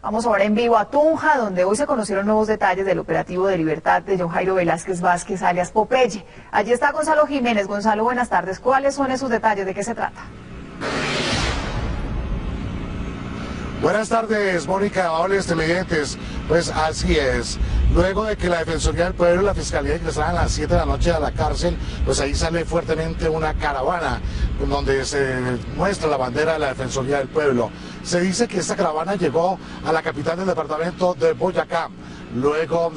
Vamos ahora en vivo a Tunja, donde hoy se conocieron nuevos detalles del operativo de libertad de John Jairo Velázquez Vázquez, alias Popeye. Allí está Gonzalo Jiménez. Gonzalo, buenas tardes. ¿Cuáles son esos detalles? ¿De qué se trata? Buenas tardes, Mónica, amables televidentes. Pues así es. Luego de que la Defensoría del Pueblo y la Fiscalía ingresaran a las 7 de la noche a la cárcel, pues ahí sale fuertemente una caravana donde se muestra la bandera de la Defensoría del Pueblo. Se dice que esta caravana llegó a la capital del departamento de Boyacá. Luego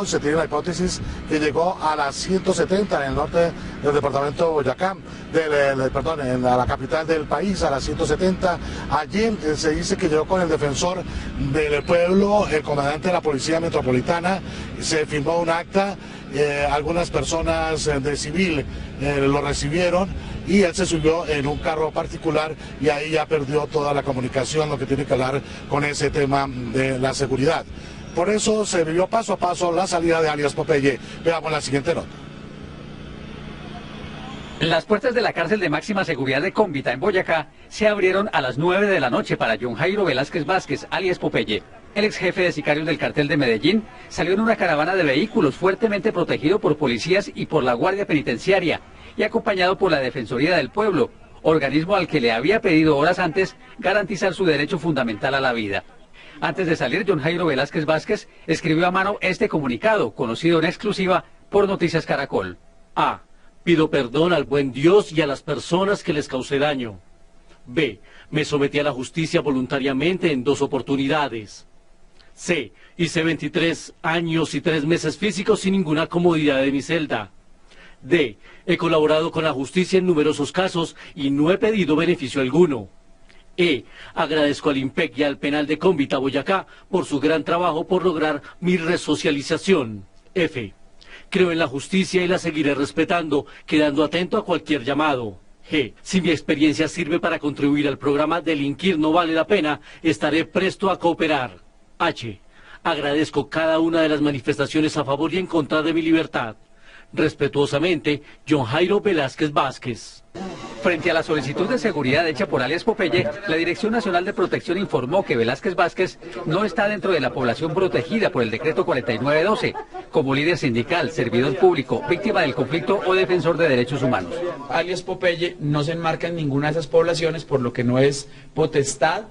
se tiene la hipótesis que llegó a las 170 en el norte del departamento de Boyacá, en la capital del país, a las 170. Allí se dice que llegó con el defensor del pueblo, el comandante de la Policía Metropolitana. Se firmó un acta, algunas personas de civil lo recibieron y él se subió en un carro particular y ahí ya perdió toda la comunicación, lo que tiene que hablar con ese tema de la seguridad. Por eso se vivió paso a paso la salida de alias Popeye. Veamos la siguiente nota. Las puertas de la cárcel de máxima seguridad de Cómbita en Boyacá se abrieron a las 9 de la noche para John Jairo Velázquez Vázquez, alias Popeye. El ex jefe de sicarios del cartel de Medellín salió en una caravana de vehículos fuertemente protegido por policías y por la Guardia Penitenciaria y acompañado por la Defensoría del Pueblo, organismo al que le había pedido horas antes garantizar su derecho fundamental a la vida. Antes de salir, John Jairo Velázquez Vázquez escribió a mano este comunicado, conocido en exclusiva por Noticias Caracol. A. Pido perdón al buen Dios y a las personas que les causé daño. B. Me sometí a la justicia voluntariamente en 2 oportunidades. C. Hice 23 años y 3 meses físicos sin ninguna comodidad de mi celda. D. He colaborado con la justicia en numerosos casos y no he pedido beneficio alguno. E. Agradezco al IMPEC y al Penal de Cómbita, Boyacá, por su gran trabajo por lograr mi resocialización. F. Creo en la justicia y la seguiré respetando, quedando atento a cualquier llamado. G. Si mi experiencia sirve para contribuir al programa Delinquir no vale la pena, estaré presto a cooperar. H. Agradezco cada una de las manifestaciones a favor y en contra de mi libertad. Respetuosamente, John Jairo Velázquez Vázquez. Frente a la solicitud de seguridad hecha por alias Popeye, la Dirección Nacional de Protección informó que Velázquez Vázquez no está dentro de la población protegida por el decreto 4912, como líder sindical, servidor público, víctima del conflicto o defensor de derechos humanos. Alias Popeye no se enmarca en ninguna de esas poblaciones, por lo que no es potestad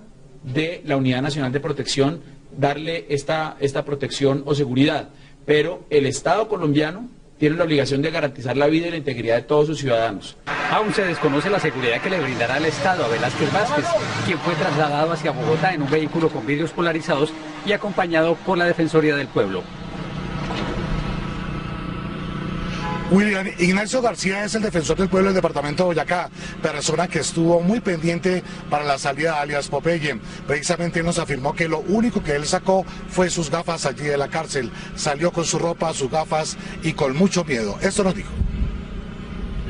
de la Unidad Nacional de Protección darle esta protección o seguridad, pero el Estado colombiano tiene la obligación de garantizar la vida y la integridad de todos sus ciudadanos. Aún se desconoce la seguridad que le brindará el Estado a Velázquez Vázquez, quien fue trasladado hacia Bogotá en un vehículo con vidrios polarizados y acompañado por la Defensoría del Pueblo. William Ignacio García es el defensor del pueblo del departamento de Boyacá, persona que estuvo muy pendiente para la salida de alias Popeye. Precisamente nos afirmó que lo único que él sacó fue sus gafas allí de la cárcel. Salió con su ropa, sus gafas y con mucho miedo. Esto nos dijo.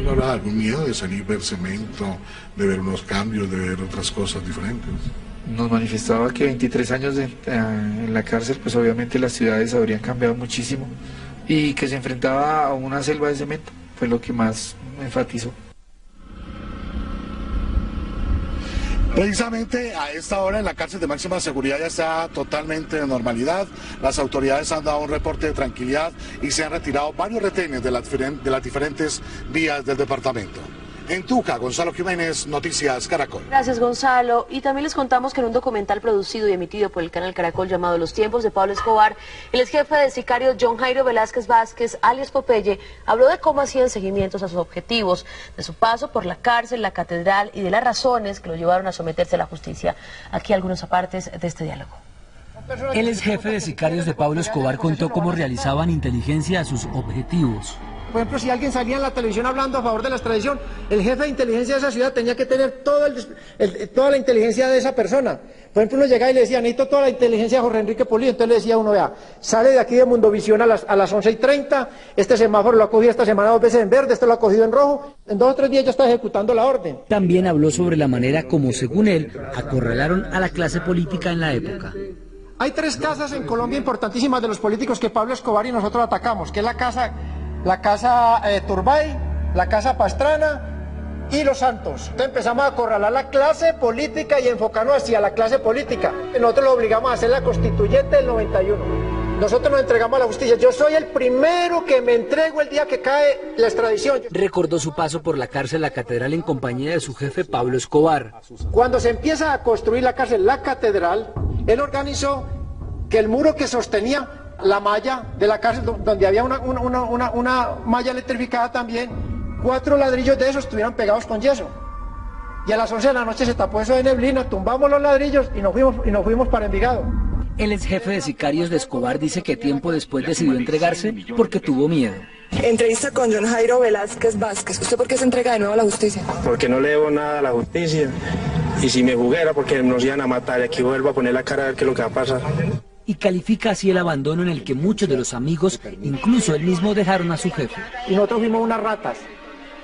¿No habrá algún miedo de salir, ver cemento, de ver unos cambios, de ver otras cosas diferentes? Nos manifestaba que 23 años en la cárcel, pues obviamente las ciudades habrían cambiado muchísimo y que se enfrentaba a una selva de cemento, fue lo que más me enfatizó. Precisamente a esta hora en la cárcel de máxima seguridad ya está totalmente de normalidad. Las autoridades han dado un reporte de tranquilidad y se han retirado varios retenes de las diferentes vías del departamento. En Tunja, Gonzalo Jiménez, Noticias Caracol. Gracias, Gonzalo. Y también les contamos que en un documental producido y emitido por el canal Caracol llamado Los Tiempos de Pablo Escobar, el ex jefe de sicarios John Jairo Velázquez Vázquez, alias Popeye, habló de cómo hacían seguimientos a sus objetivos, de su paso por la cárcel, la catedral y de las razones que lo llevaron a someterse a la justicia. Aquí algunos apartes de este diálogo. El ex jefe de sicarios de Pablo Escobar contó cómo realizaban inteligencia a sus objetivos. Por ejemplo, si alguien salía en la televisión hablando a favor de la extradición, el jefe de inteligencia de esa ciudad tenía que tener toda la inteligencia de esa persona. Por ejemplo, uno llegaba y le decía, necesito toda la inteligencia de Jorge Enrique Polillo. Entonces le decía uno, vea, sale de aquí de Mundovisión a las 11:30, este semáforo lo ha cogido esta semana 2 veces en verde, este lo ha cogido en rojo, en 2 o 3 días ya está ejecutando la orden. También habló sobre la manera como, según él, acorralaron a la clase política en la época. Hay 3 casas en Colombia importantísimas de los políticos que Pablo Escobar y nosotros atacamos, que es la casa Turbay, la casa Pastrana y Los Santos. Entonces empezamos a acorralar la clase política y enfocarnos hacia la clase política. Nosotros lo obligamos a hacer la constituyente del 91. Nosotros nos entregamos a la justicia. Yo soy el primero que me entrego el día que cae la extradición. Recordó su paso por la cárcel La Catedral en compañía de su jefe Pablo Escobar. Cuando se empieza a construir la cárcel La Catedral, él organizó que el muro que sostenía la malla de la cárcel, donde había una malla electrificada también, 4 ladrillos de esos estuvieran pegados con yeso. Y a las 11 de la noche se tapó eso de neblina, tumbamos los ladrillos y nos fuimos para Envigado. El ex jefe de sicarios de Escobar dice que tiempo después decidió entregarse porque tuvo miedo. Entrevista con John Jairo Velásquez Vázquez. ¿Usted por qué se entrega de nuevo a la justicia? Porque no le debo nada a la justicia. Y si me juguera, porque nos iban a matar. Y aquí vuelvo a poner la cara a ver qué es lo que va a pasar. Y califica así el abandono en el que muchos de los amigos, incluso él mismo, dejaron a su jefe. Y nosotros fuimos unas ratas.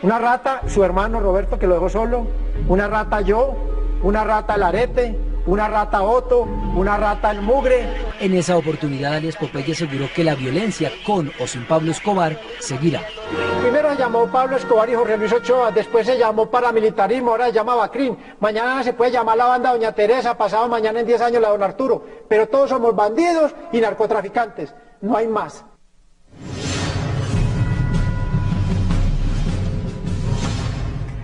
Una rata, su hermano Roberto, que lo dejó solo. Una rata yo, una rata el Arete, una rata Otto, una rata el Mugre. En esa oportunidad, alias Popeye aseguró que la violencia con o sin Pablo Escobar seguirá. Primero se llamó Pablo Escobar y Jorge Luis Ochoa, después se llamó paramilitarismo, ahora se llama Bacrín. Mañana se puede llamar la banda Doña Teresa, pasado mañana en 10 años la Don Arturo. Pero todos somos bandidos y narcotraficantes, no hay más.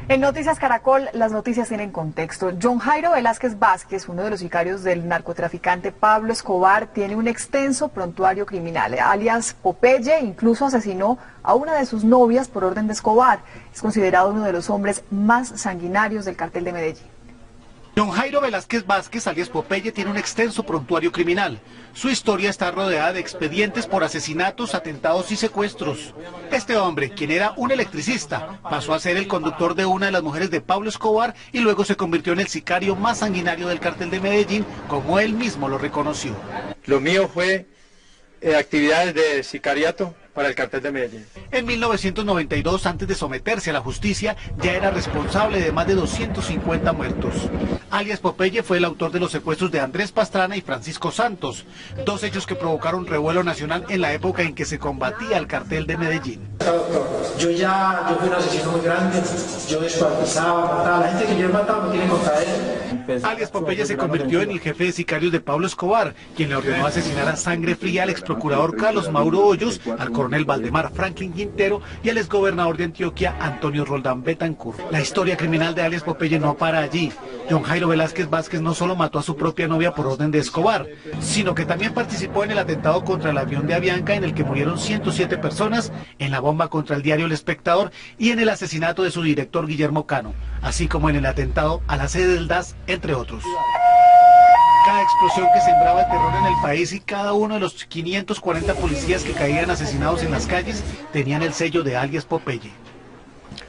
En Noticias Caracol, las noticias tienen contexto. John Jairo Velásquez Vázquez, uno de los sicarios del narcotraficante Pablo Escobar, tiene un extenso prontuario criminal, alias Popeye. Incluso asesinó a una de sus novias por orden de Escobar. Es considerado uno de los hombres más sanguinarios del cartel de Medellín. John Jairo Velásquez Vázquez, alias Popeye, tiene un extenso prontuario criminal. Su historia está rodeada de expedientes por asesinatos, atentados y secuestros. Este hombre, quien era un electricista, pasó a ser el conductor de una de las mujeres de Pablo Escobar y luego se convirtió en el sicario más sanguinario del cartel de Medellín, como él mismo lo reconoció. Lo mío fue actividades de sicariato para el cartel de Medellín. En 1992, antes de someterse a la justicia, ya era responsable de más de 250 muertos. Alias Popeye fue el autor de los secuestros de Andrés Pastrana y Francisco Santos, 2 hechos que provocaron revuelo nacional en la época en que se combatía el cartel de Medellín. Yo fui un asesino muy grande, yo descuartizaba, mataba, la gente que yo he matado no tiene contra él. Alias Popeye se convirtió en el jefe de sicarios de Pablo Escobar, quien le ordenó asesinar a sangre fría al exprocurador Carlos Mauro Hoyos, al coronel Valdemar Franklin Quintero y al exgobernador de Antioquia, Antonio Roldán Betancourt. La historia criminal de alias Popeye no para allí. John Jairo Velásquez Vázquez no solo mató a su propia novia por orden de Escobar, sino que también participó en el atentado contra el avión de Avianca, en el que murieron 107 personas, en la bomba contra el diario El Espectador y en el asesinato de su director Guillermo Cano, así como en el atentado a la sede del DAS, entre otros. Cada explosión que sembraba el terror en el país y cada uno de los 540 policías que caían asesinados en las calles tenían el sello de alias Popeye.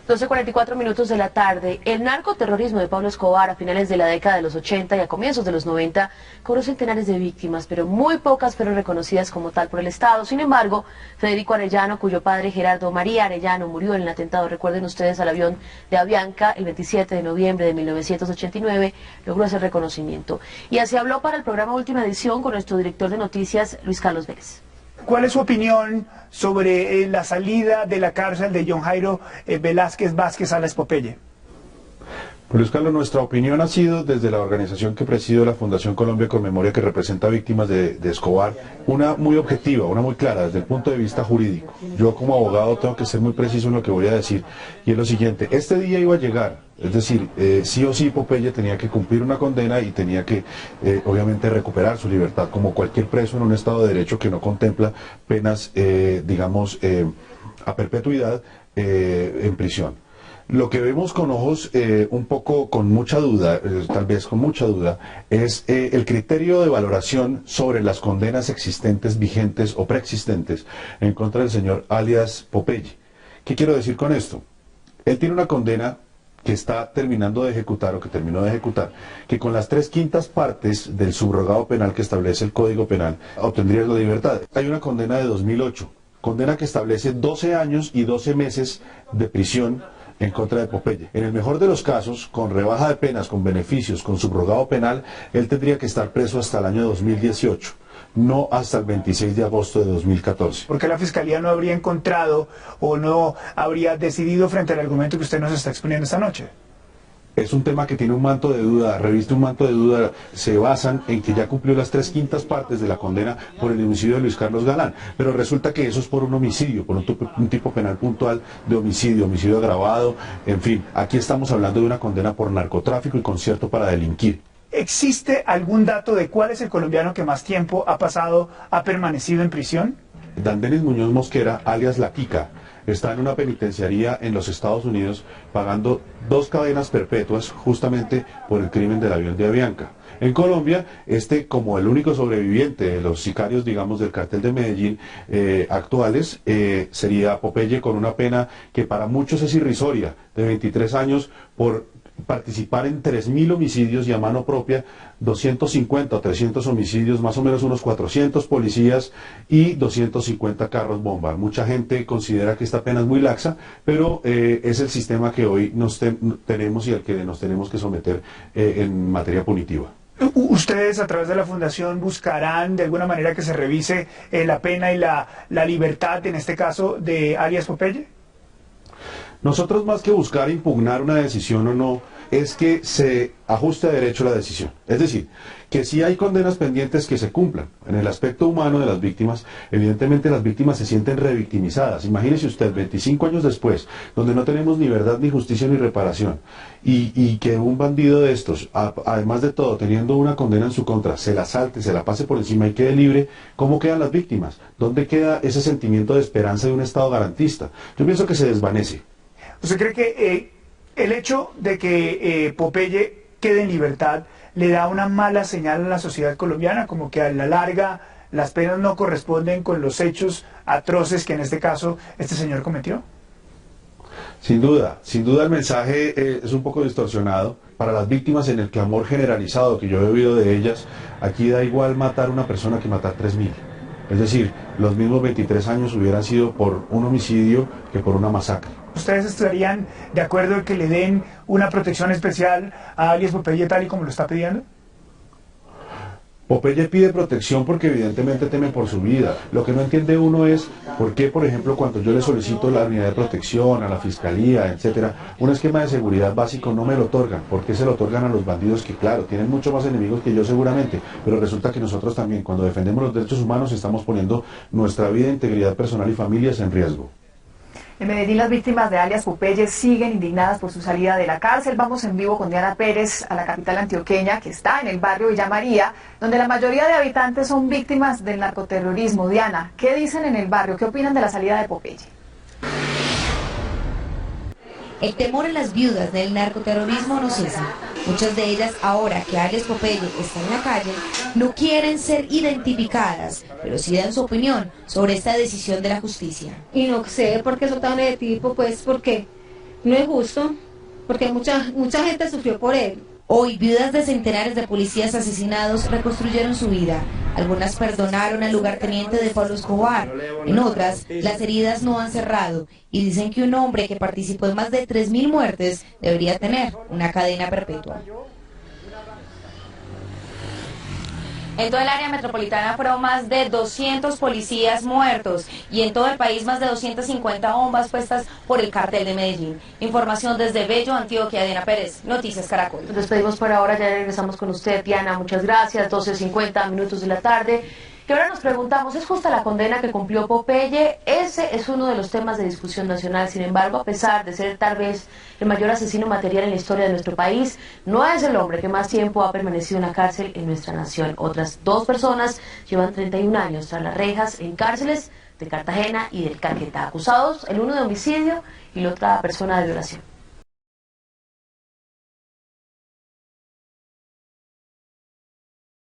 12:44 minutos de la tarde. El narcoterrorismo de Pablo Escobar a finales de la década de los 80 y a comienzos de los 90 cobró centenares de víctimas, pero muy pocas fueron reconocidas como tal por el Estado. Sin embargo, Federico Arellano, cuyo padre Gerardo María Arellano murió en el atentado, recuerden ustedes, al avión de Avianca el 27 de noviembre de 1989, logró ese reconocimiento. Y así habló para el programa Última Edición con nuestro director de noticias, Luis Carlos Vélez. ¿Cuál es su opinión sobre la salida de la cárcel de John Jairo Velásquez Vázquez alias Popeye? Pues Luis Carlos, nuestra opinión ha sido desde la organización que presido, la Fundación Colombia con Memoria, que representa víctimas de Escobar, una muy objetiva, una muy clara desde el punto de vista jurídico. Yo como abogado tengo que ser muy preciso en lo que voy a decir, y es lo siguiente: este día iba a llegar, es decir, sí o sí Popeye tenía que cumplir una condena y tenía que obviamente recuperar su libertad, como cualquier preso en un Estado de Derecho que no contempla penas, digamos, a perpetuidad en prisión. Lo que vemos con ojos un poco con mucha duda, tal vez con mucha duda, es el criterio de valoración sobre las condenas existentes, vigentes o preexistentes en contra del señor alias Popeye. ¿Qué quiero decir con esto? Él tiene una condena que está terminando de ejecutar o que terminó de ejecutar, que con las 3/5 partes del subrogado penal que establece el Código Penal obtendría la libertad. Hay una condena de 2008, condena que establece 12 años y 12 meses de prisión en contra de Popeye. En el mejor de los casos, con rebaja de penas, con beneficios, con subrogado penal, él tendría que estar preso hasta el año 2018. no hasta el 26 de agosto de 2014. ¿Por qué la Fiscalía no habría encontrado o no habría decidido frente al argumento que usted nos está exponiendo esta noche? Es un tema que tiene un manto de duda, reviste un manto de duda, se basan en que ya cumplió las 3/5 partes de la condena por el homicidio de Luis Carlos Galán, pero resulta que eso es por un homicidio, por un tipo penal puntual de homicidio, homicidio agravado, en fin, aquí estamos hablando de una condena por narcotráfico y concierto para delinquir. ¿Existe algún dato de cuál es el colombiano que más tiempo ha permanecido en prisión? Dandenis Muñoz Mosquera, alias La Quica, está en una penitenciaría en los Estados Unidos pagando 2 cadenas perpetuas justamente por el crimen del avión de Avianca. En Colombia, como el único sobreviviente de los sicarios, digamos, del cartel de Medellín actuales, sería Popeye, con una pena que para muchos es irrisoria, de 23 años por participar en 3.000 homicidios y a mano propia 250 o 300 homicidios, más o menos unos 400 policías y 250 carros bomba. Mucha gente considera que esta pena es muy laxa, pero es el sistema que hoy tenemos y al que nos tenemos que someter en materia punitiva. ¿Ustedes a través de la Fundación buscarán de alguna manera que se revise la pena y la libertad, en este caso, de alias Popeye? Nosotros, más que buscar impugnar una decisión o no, es que se ajuste a derecho la decisión. Es decir, que si hay condenas pendientes, que se cumplan. En el aspecto humano de las víctimas, evidentemente las víctimas se sienten revictimizadas. Imagínese usted, 25 años después, donde no tenemos ni verdad, ni justicia, ni reparación, y que un bandido de estos, además de todo, teniendo una condena en su contra, se la salte, se la pase por encima y quede libre, ¿cómo quedan las víctimas? ¿Dónde queda ese sentimiento de esperanza de un Estado garantista? Yo pienso que se desvanece. ¿Usted cree que el hecho de que Popeye quede en libertad le da una mala señal a la sociedad colombiana, como que a la larga las penas no corresponden con los hechos atroces que en este caso este señor cometió? Sin duda el mensaje es un poco distorsionado para las víctimas, en el clamor generalizado que yo he oído de ellas. Aquí da igual matar a una persona que matar 3.000. Es decir, los mismos 23 años hubieran sido por un homicidio que por una masacre. ¿Ustedes estarían de acuerdo en que le den una protección especial a alias Popeye tal y como lo está pidiendo? Popeye pide protección porque evidentemente teme por su vida. Lo que no entiende uno es por qué, por ejemplo, cuando yo le solicito la unidad de protección a la fiscalía, etcétera, un esquema de seguridad básico no me lo otorgan. ¿Por qué se lo otorgan a los bandidos que, claro, tienen mucho más enemigos que yo seguramente? Pero resulta que nosotros también, cuando defendemos los derechos humanos, estamos poniendo nuestra vida, integridad personal y familias en riesgo. En Medellín, las víctimas de alias Popeye siguen indignadas por su salida de la cárcel. Vamos en vivo con Diana Pérez a la capital antioqueña, que está en el barrio Villa María, donde la mayoría de habitantes son víctimas del narcoterrorismo. Diana, ¿qué dicen en el barrio? ¿Qué opinan de la salida de Popeye? El temor en las viudas del narcoterrorismo no cesa. Muchas de ellas, ahora que alias Popeye está en la calle, no quieren ser identificadas, pero sí dan su opinión sobre esta decisión de la justicia. Y no sé por qué soltaron ese tipo, pues porque no es justo, porque mucha gente sufrió por él. Hoy, viudas de centenares de policías asesinados reconstruyeron su vida. Algunas perdonaron al lugarteniente de Pablo Escobar. En otras, las heridas no han cerrado y dicen que un hombre que participó en más de 3.000 muertes debería tener una cadena perpetua. En toda el área metropolitana fueron más de 200 policías muertos y en todo el país más de 250 bombas puestas por el cartel de Medellín. Información desde Bello, Antioquia, Diana Pérez, Noticias Caracol. Nos despedimos por ahora, ya regresamos con usted, Diana, muchas gracias, 12:50 de la tarde. Y ahora nos preguntamos, ¿es justa la condena que cumplió Popeye? Ese es uno de los temas de discusión nacional. Sin embargo, a pesar de ser tal vez el mayor asesino material en la historia de nuestro país, no es el hombre que más tiempo ha permanecido en la cárcel en nuestra nación. Otras 2 personas llevan 31 años tras las rejas en cárceles de Cartagena y del Caquetá, acusados el uno de homicidio y la otra persona de violación.